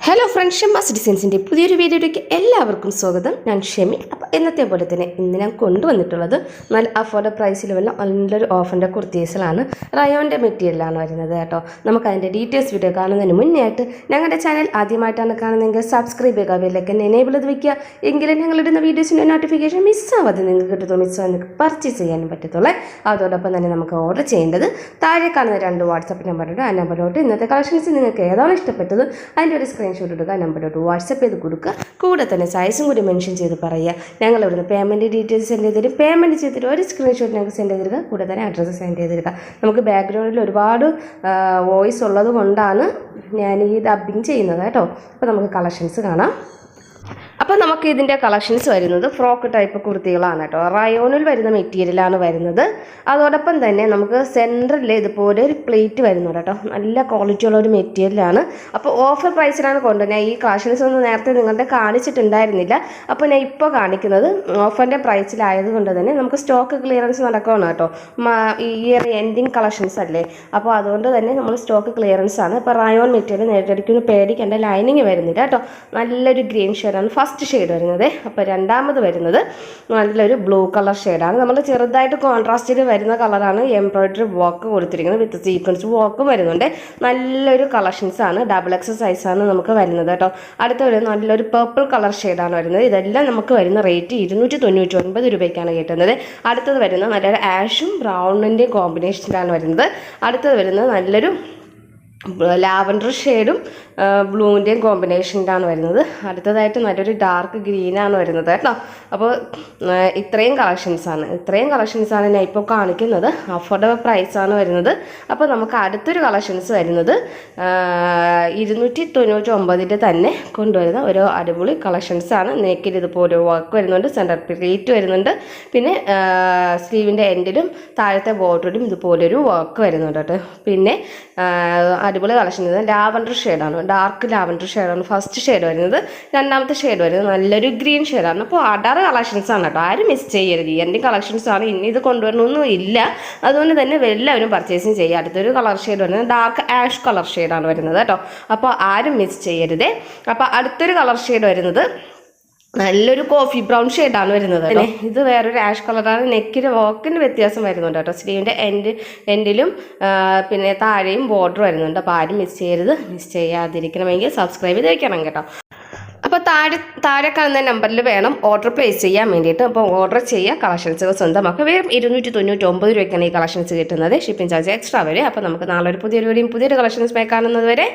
Hello friends, ഷെമ്മാസ് ഡിസൈൻസിൻ്റെ പുതിയൊരു വീഡിയോയിലേക്ക് എല്ലാവർക്കും സ്വാഗതം. ഞാൻ ഷെമി. അപ്പോൾ ഇന്നത്തെ പോലെ തന്നെ ഇന്ന് ഞാൻ കൊണ്ടുവന്നിട്ടുള്ളത് നല്ല അഫോർഡബിൾ പ്രൈസിൽ വല്ല നല്ലൊരു ഓഫറിൻ്റെ കുർത്തീസിലാണ്. റയോൻ്റെ മെറ്റീരിയലാണ് വരുന്നത് കേട്ടോ. നമുക്ക് അതിൻ്റെ ഡീറ്റെയിൽസ് വീഡിയോ കാണുന്നതിന് മുന്നേ ആയിട്ട് ഞങ്ങളുടെ ചാനൽ ആദ്യമായിട്ടാണ് കാണുന്നതെങ്കിൽ സബ്സ്ക്രൈബ് ചെയ്യുക, ബെല്ലൈക്കൻ എനേബിൾ ചെയ്ത് വയ്ക്കുക. എങ്കിലും ഞങ്ങളിടുന്ന വീഡിയോസിൻ്റെ നോട്ടിഫിക്കേഷൻ മിസ്സാവാതെ നിങ്ങൾക്ക് കിട്ടുന്നു, നിങ്ങൾക്ക് പർച്ചേസ് ചെയ്യാനും പറ്റത്തുള്ളൂ. അതോടൊപ്പം തന്നെ നമുക്ക് ഓർഡർ ചെയ്യേണ്ടത് താഴെ കാണുന്ന 2 വാട്സപ്പ് നമ്പറുണ്ട്. ആ നമ്പറിലോട്ട് ഇന്നത്തെ കളക്ഷൻസ് നിങ്ങൾക്ക് ഏതാണോ ഇഷ്ടപ്പെട്ടത് അതിൻ്റെ ഒരു സ്ക്രീൻഷോട്ട് എടുക്കുക, നമ്പറിലോട്ട് വാട്സപ്പ് ചെയ്ത് കൊടുക്കുക. കൂടെ തന്നെ സൈസും കൂടി മെൻഷൻ ചെയ്ത് പറയുക. ഞങ്ങൾ ഇവിടുന്ന് പേയ്മെൻറ്റ് ഡീറ്റെയിൽസ് സെൻഡ് ചെയ്തിട്ട് പേയ്മെൻറ്റ് ചെയ്തിട്ട് ഒരു സ്ക്രീൻഷോട്ട് ഞങ്ങൾക്ക് സെൻഡ് ചെയ്തിരിക്കുക. കൂടെ തന്നെ അഡ്രസ്സ് സെൻഡ് ചെയ്തിരിക്കുക. നമുക്ക് ബാക്ക്ഗ്രൗണ്ടിൽ ഒരുപാട് വോയിസ് ഉള്ളത് കൊണ്ടാണ് ഞാൻ ഈ ഡബ്ബിങ് ചെയ്യുന്നത് കേട്ടോ. അപ്പോൾ നമുക്ക് കളക്ഷൻസ് കാണാം. അപ്പോൾ നമുക്ക് ഇതിൻ്റെ കളക്ഷൻസ് വരുന്നത് ഫ്രോക്ക് ടൈപ്പ് കുർത്തികളാണ് കേട്ടോ. റയോണിൽ വരുന്ന മെറ്റീരിയലാണ് വരുന്നത്. അതോടൊപ്പം തന്നെ നമുക്ക് സെൻറ്ററിൽ ഇതുപോലെ ഒരു പ്ലേറ്റ് വരുന്നുണ്ട് കേട്ടോ. നല്ല ക്വാളിറ്റി ഉള്ള ഒരു മെറ്റീരിയലാണ്. അപ്പോൾ ഓഫർ പ്രൈസിലാണ് കൊണ്ടുവന്നത്. ഈ കളക്ഷൻസ് ഒന്നും നേരത്തെ നിങ്ങളുടെ കാണിച്ചിട്ടുണ്ടായിരുന്നില്ല. അപ്പോൾ ഞാൻ ഇപ്പോൾ കാണിക്കുന്നത് ഓഫറിൻ്റെ പ്രൈസിലായതുകൊണ്ട് തന്നെ നമുക്ക് സ്റ്റോക്ക് ക്ലിയറൻസ് നടക്കുകയാണ് കേട്ടോ. ഈ ഇയർ എൻഡിങ് കളക്ഷൻസ് അല്ലേ, അപ്പോൾ അതുകൊണ്ട് തന്നെ നമ്മൾ സ്റ്റോക്ക് ക്ലിയറൻസ് ആണ്. ഇപ്പോൾ റയോൺ മെറ്റീരിയൽ നേരിട്ടടിക്കുന്ന പേടിക്കേണ്ട, ലൈനിങ് വരുന്നില്ല കേട്ടോ. നല്ലൊരു ഗ്രീൻ ഷെയ്ഡാണ് ഫസ്റ്റ് ഷെയ്ഡ് വരുന്നത്. അപ്പോൾ രണ്ടാമത് വരുന്നത് നല്ലൊരു ബ്ലൂ കളർ ഷെയ്ഡാണ്. നമ്മൾ ചെറുതായിട്ട് കോൺട്രാസ്റ്റിൽ വരുന്ന കളറാണ്. എംബ്രോയിഡറി വർക്ക് കൊടുത്തിരിക്കുന്നത് വിത്ത് സീക്വൻസ് വർക്കും വരുന്നുണ്ട്. നല്ലൊരു കളക്ഷൻസാണ്. XXL സൈസാണ് നമുക്ക് വരുന്നത് കേട്ടോ. അടുത്ത വരുന്നത് നല്ലൊരു പർപ്പിൾ കളർ ഷെയ്ഡാണ് വരുന്നത്. ഇതെല്ലാം നമുക്ക് വരുന്ന റേറ്റ് 299 രൂപയ്ക്കാണ് കിട്ടുന്നത്. അടുത്തത് വരുന്നത് നല്ലൊരു ആഷും ബ്രൗണിൻ്റെയും കോമ്പിനേഷനിലാണ് വരുന്നത്. അടുത്തത് വരുന്നത് നല്ലൊരു ലാവൻഡർ ഷെയ്ഡും ബ്ലൂവിൻ്റെയും കോമ്പിനേഷനിലാണ് വരുന്നത്. അടുത്തതായിട്ട് നല്ലൊരു ഡാർക്ക് ഗ്രീനാണ് വരുന്നത് കേട്ടോ. അപ്പോൾ ഇത്രയും കളക്ഷൻസാണ് ഞാൻ ഇപ്പോൾ കാണിക്കുന്നത്. അഫോർഡബിൾ പ്രൈസാണ് വരുന്നത്. അപ്പോൾ നമുക്ക് അടുത്തൊരു കളക്ഷൻസ് വരുന്നത് 299 തന്നെ കൊണ്ടുവരുന്ന ഒരു അടിപൊളി കളക്ഷൻസാണ്. നെക്കിൽ ഇതുപോലെ വർക്ക് വരുന്നുണ്ട്, സെൻറ്റർ പ്ലേറ്റ് വരുന്നുണ്ട്. പിന്നെ സ്ലീവിൻ്റെ എൻഡിലും താഴത്തെ ബോർഡറിലും ഇതുപോലൊരു വർക്ക് വരുന്നുണ്ട് കേട്ടോ. പിന്നെ അടിപൊളി കളക്ഷൻ ലാവൻഡർ ഷെയ്ഡാണ്, ഡാർക്ക് ലാവൻഡർ ഷെയ്ഡാണ് ഫസ്റ്റ് ഷെയ്ഡ് വരുന്നത്. രണ്ടാമത്തെ ഷെയ്ഡ് വരുന്നത് നല്ലൊരു ഗ്രീൻ ഷെയ്ഡാണ്. അപ്പോൾ അടാറ് കളക്ഷൻസാണ് കേട്ടോ. ആരും മിസ് ചെയ്യരുത്. എൻ്റെ കളക്ഷൻസാണ്. ഇനി ഇത് കൊണ്ടുവരണമൊന്നും ഇല്ല. അതുകൊണ്ട് തന്നെ എല്ലാവരും പർച്ചേസിങ് ചെയ്യുക. അടുത്തൊരു കളർ ഷെയ്ഡ് വരുന്നത് ഡാർക്ക് ആഷ് കളർ ഷെയ്ഡാണ് വരുന്നത് കേട്ടോ. അപ്പോൾ ആരും മിസ് ചെയ്യരുതേ. അപ്പോൾ അടുത്തൊരു കളർ ഷെയ്ഡ് വരുന്നത് നല്ലൊരു കോഫി ബ്രൗൺ ഷെയ്ഡാണ് വരുന്നത്. ഇത് വേറൊരു ആഷ് കളറാണ്. നെക്കിന് വോക്കിൻ്റെ വ്യത്യാസം വരുന്നുണ്ട് കേട്ടോ. സ്ലീവിൻ്റെ എൻഡിലും പിന്നെ താഴെയും ബോർഡർ വരുന്നുണ്ട്. അപ്പോൾ ആരും മിസ് ചെയ്യരുത്. മിസ് ചെയ്യാതിരിക്കണമെങ്കിൽ സബ്സ്ക്രൈബ് ചെയ്ത് വയ്ക്കണം കേട്ടോ. അപ്പോൾ താഴെ കാണുന്ന നമ്പറിൽ വേണം ഓർഡർ പ്ലേസ് ചെയ്യാൻ വേണ്ടിയിട്ട്. അപ്പോൾ ഓർഡർ ചെയ്യുക, കളക്ഷൻസുകൾ സ്വന്തമാക്കുക. വെറും 299 രൂപയ്ക്കാണ് ഈ കളക്ഷൻസ് കിട്ടുന്നത്. ഷിപ്പിംഗ് ചാർജ് എക്സ്ട്രാ വരും. അപ്പോൾ നമുക്ക് നാളെ ഒരു പുതിയൊരു കളക്ഷൻസ് കാണുന്നത് വരെ